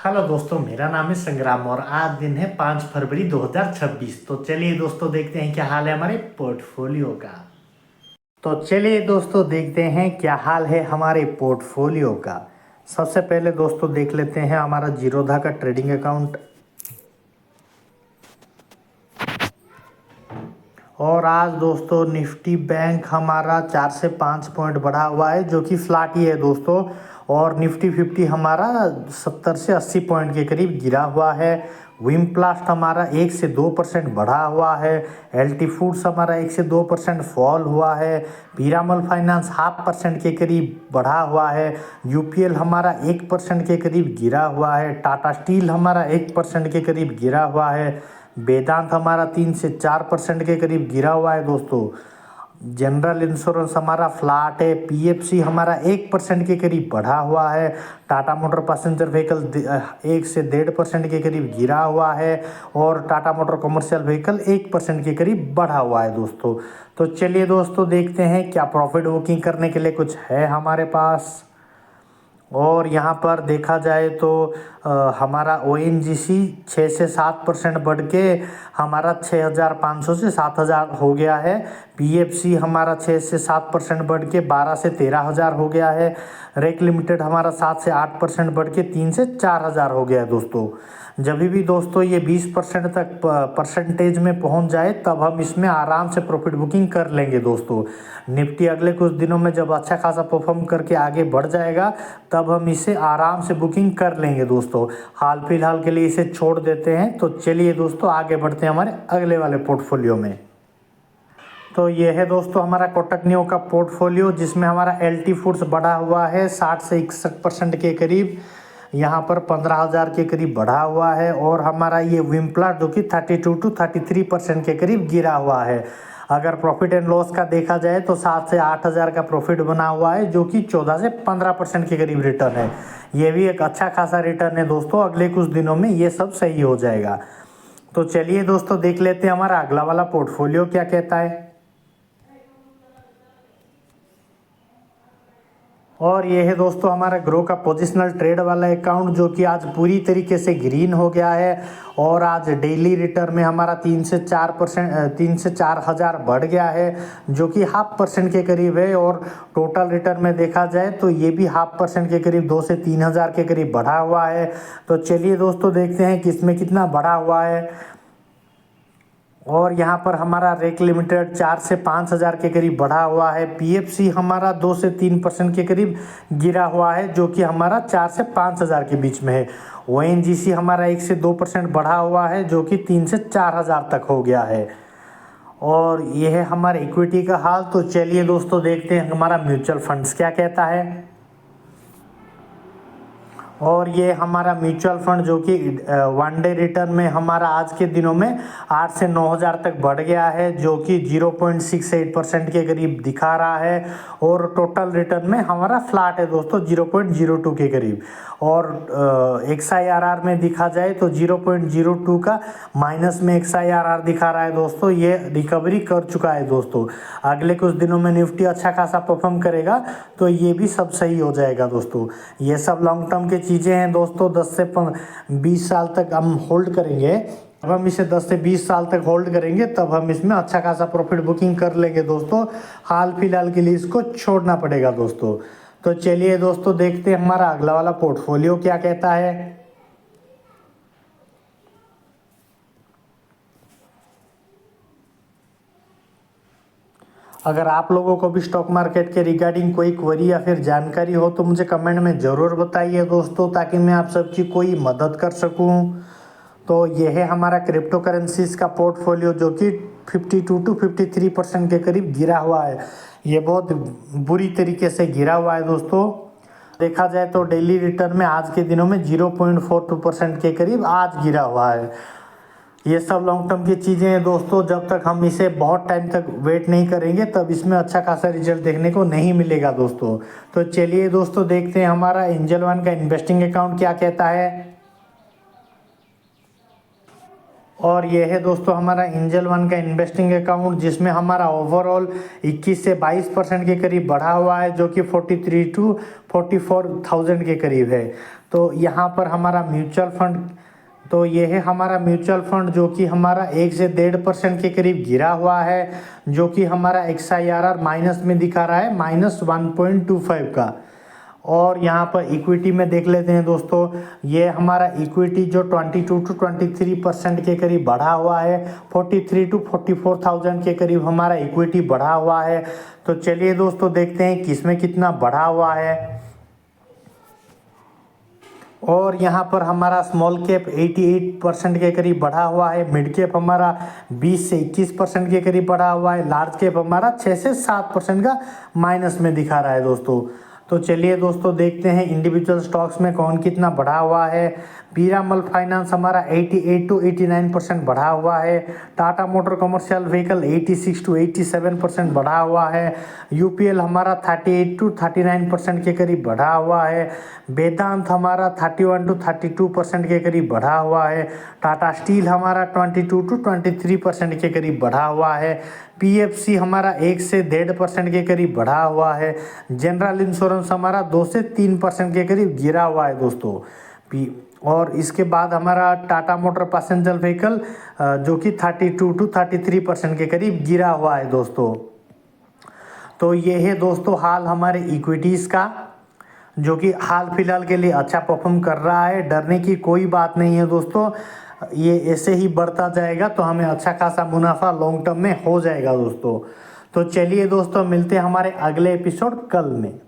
Hello दोस्तों, मेरा नाम है संग्राम और आज दिन है 5 फरवरी 2026। तो चलिए दोस्तों देखते हैं क्या हाल है हमारे पोर्टफोलियो का। तो चलिए दोस्तों देखते हैं क्या हाल है हमारे पोर्टफोलियो का। सबसे पहले दोस्तों देख लेते हैं हमारा जीरोधा का ट्रेडिंग अकाउंट। और आज दोस्तों निफ्टी बैंक हमारा 4 से 5 पॉइंट बढ़ा हुआ है, जो कि फ्लैट ही है दोस्तों। और निफ्टी 50 हमारा 70 से 80 पॉइंट के करीब गिरा हुआ है। विमप्लास्ट हमारा 1 से 2% बढ़ा हुआ है। एलटी फूड्स हमारा 1 से 2% फॉल हुआ है। पीरामल फाइनेंस 0.5% के करीब बढ़ा हुआ है। यूपीएल हमारा 1% के करीब गिरा हुआ है। टाटा स्टील हमारा 1% के करीब गिरा हुआ है। वेदांत हमारा 3 से 4% के करीब गिरा हुआ है दोस्तों। जनरल इंश्योरेंस हमारा फ्लैट है। पीएफसी हमारा 1% के करीब बढ़ा हुआ है। टाटा मोटर पैसेंजर व्हीकल 1 से 1.5% के करीब गिरा हुआ है। और टाटा मोटर कमर्शियल व्हीकल 1% के करीब बढ़ा हुआ है दोस्तों। तो चलिए दोस्तों देखते हैं क्या प्रॉफिट बुकिंग करने के लिए कुछ है हमारे पास। और यहाँ पर देखा जाए तो हमारा ONGC 6 से 7% बढ़ के हमारा 6,500 से 7,000 हो गया है। PFC हमारा 6 से 7% बढ़ के 12 से 13,000 हो गया है। रेक लिमिटेड हमारा 7 से 8% बढ़ के 3 से 4,000 हो गया है दोस्तों। जब भी दोस्तों ये 20% तक परसेंटेज में पहुंच जाए तब हम इसमें आराम से प्रॉफिट बुकिंग कर लेंगे दोस्तों। निफ्टी अगले कुछ दिनों में जब अच्छा खासा परफॉर्म करके आगे बढ़ जाएगा तब हम इसे आराम से बुकिंग कर लेंगे दोस्तों। हाल फिलहाल के लिए इसे छोड़ देते हैं। तो चलिए दोस्तों आगे बढ़ते हैं हमारे अगले वाले पोर्टफोलियो में। तो ये है दोस्तों हमारा कोटक नियो का पोर्टफोलियो, जिसमें हमारा एलटी फूड्स बढ़ा हुआ है 60 से 61% के करीब। यहाँ पर 15,000 के करीब बढ़ा हुआ है। और हमारा ये विमप्लास्ट जो कि 32 टू 33% के करीब गिरा हुआ है। अगर प्रॉफिट एंड लॉस का देखा जाए तो 7 से 8,000 का प्रॉफिट बना हुआ है, जो कि 14 से 15% के करीब रिटर्न है। ये भी एक अच्छा खासा रिटर्न है दोस्तों। अगले कुछ दिनों में ये सब सही हो जाएगा। तो चलिए दोस्तों देख लेते हैं हमारा अगला वाला पोर्टफोलियो क्या कहता है। और ये है दोस्तों हमारा ग्रो का पोजिशनल ट्रेड वाला अकाउंट, जो कि आज पूरी तरीके से ग्रीन हो गया है। और आज डेली रिटर्न में हमारा 3 से 4,000 बढ़ गया है, जो कि 0.5% के करीब है। और टोटल रिटर्न में देखा जाए तो ये भी 0.5% के करीब 2 से 3,000 के करीब बढ़ा हुआ है। तो चलिए दोस्तों देखते हैं कि इसमें कितना बढ़ा हुआ है। और यहाँ पर हमारा रेक लिमिटेड 4 से 5,000 के करीब बढ़ा हुआ है। पीएफसी हमारा 2 से 3% के करीब गिरा हुआ है, जो कि हमारा 4 से 5,000 के बीच में है। ONGC हमारा 1 से 2% बढ़ा हुआ है, जो कि 3 से 4,000 तक हो गया है। और ये है हमारे इक्विटी का हाल। तो चलिए दोस्तों देखते हैं हमारा म्यूचुअल फंड्स क्या कहता है। और ये हमारा म्यूचुअल फंड जो कि 1 डे रिटर्न में हमारा आज के दिनों में 8 से 9,000 तक बढ़ गया है, जो कि 0.68% के करीब दिखा रहा है। और टोटल रिटर्न में हमारा फ्लैट है दोस्तों 0.02 के करीब। और XIRR में दिखा जाए तो 0.02 का माइनस में XIRR दिखा रहा है दोस्तों। ये रिकवरी कर चुका है दोस्तों। अगले कुछ दिनों में निफ्टी अच्छा खासा परफॉर्म करेगा तो ये भी सब सही हो जाएगा दोस्तों। ये सब लॉन्ग टर्म के चीज़ें हैं दोस्तों। 10 से 20 साल तक हम होल्ड करेंगे। अब हम इसे 10 से 20 साल तक होल्ड करेंगे तब हम इसमें अच्छा खासा प्रॉफिट बुकिंग कर लेंगे दोस्तों। हाल फिलहाल के लिए इसको छोड़ना पड़ेगा दोस्तों। तो चलिए दोस्तों देखते हैं हमारा अगला वाला पोर्टफोलियो क्या कहता है। अगर आप लोगों को भी स्टॉक मार्केट के रिगार्डिंग कोई क्वेरी या फिर जानकारी हो तो मुझे कमेंट में ज़रूर बताइए दोस्तों, ताकि मैं आप सबकी कोई मदद कर सकूं। तो ये है हमारा क्रिप्टो करेंसीज का पोर्टफोलियो, जो कि 52 टू 53% के करीब गिरा हुआ है। ये बहुत बुरी तरीके से गिरा हुआ है दोस्तों। देखा जाए तो डेली रिटर्न में आज के दिनों में 0.42% के करीब आज गिरा हुआ है। ये सब लॉन्ग टर्म की चीज़ें हैं दोस्तों। जब तक हम इसे बहुत टाइम तक वेट नहीं करेंगे तब इसमें अच्छा खासा रिजल्ट देखने को नहीं मिलेगा दोस्तों। तो चलिए दोस्तों देखते हैं हमारा एंजल वन का इन्वेस्टिंग अकाउंट क्या कहता है। और ये है दोस्तों हमारा एंजल वन का इन्वेस्टिंग अकाउंट, जिसमें हमारा ओवरऑल 21 से 22% के करीब बढ़ा हुआ है, जो कि 43 to 44,000 के करीब है। तो यहाँ पर हमारा म्यूचुअल फंड, तो ये है हमारा म्यूचुअल फंड जो कि हमारा 1 से 1.5% के करीब गिरा हुआ है, जो कि हमारा XIRR माइनस में दिखा रहा है, -1.25 का। और यहाँ पर इक्विटी में देख लेते हैं दोस्तों, ये हमारा इक्विटी जो 22 to 23% के करीब बढ़ा हुआ है, 43 to 44,000 के करीब हमारा इक्विटी बढ़ा हुआ है। तो चलिए दोस्तों देखते हैं किसमें कितना बढ़ा हुआ है। और यहाँ पर हमारा स्मॉल कैप 88% के करीब बढ़ा हुआ है, मिड कैप हमारा 20 से 21% के करीब बढ़ा हुआ है, लार्ज कैप हमारा 6 से 7% का माइनस में दिखा रहा है दोस्तों। तो चलिए दोस्तों देखते हैं इंडिविजुअल स्टॉक्स में कौन कितना बढ़ा हुआ है। पीरामल फाइनेंस हमारा 88 to 89% बढ़ा हुआ है, Tata motor commercial vehicle 86 to 87% बढ़ा हुआ है, यूपीएल हमारा 38 to 39% के करीब बढ़ा हुआ है, वेदांत हमारा 31 to 32% के करीब बढ़ा हुआ है, टाटा स्टील हमारा 22 to 23% के करीब बढ़ा हुआ है, पीएफसी हमारा 1 से 1.5% के करीब बढ़ा हुआ है, जनरल इंश्योरेंस हमारा 2 से 3% के करीब गिरा हुआ है दोस्तों। और इसके बाद हमारा टाटा मोटर पैसेंजर व्हीकल जो कि 32 to 33% के करीब गिरा हुआ है दोस्तों। तो ये है दोस्तों हाल हमारे इक्विटीज़ का, जो कि हाल फिलहाल के लिए अच्छा परफॉर्म कर रहा है। डरने की कोई बात नहीं है दोस्तों, ये ऐसे ही बढ़ता जाएगा तो हमें अच्छा खासा मुनाफा लॉन्ग टर्म में हो जाएगा दोस्तों। तो चलिए दोस्तों मिलते हैं हमारे अगले एपिसोड कल में।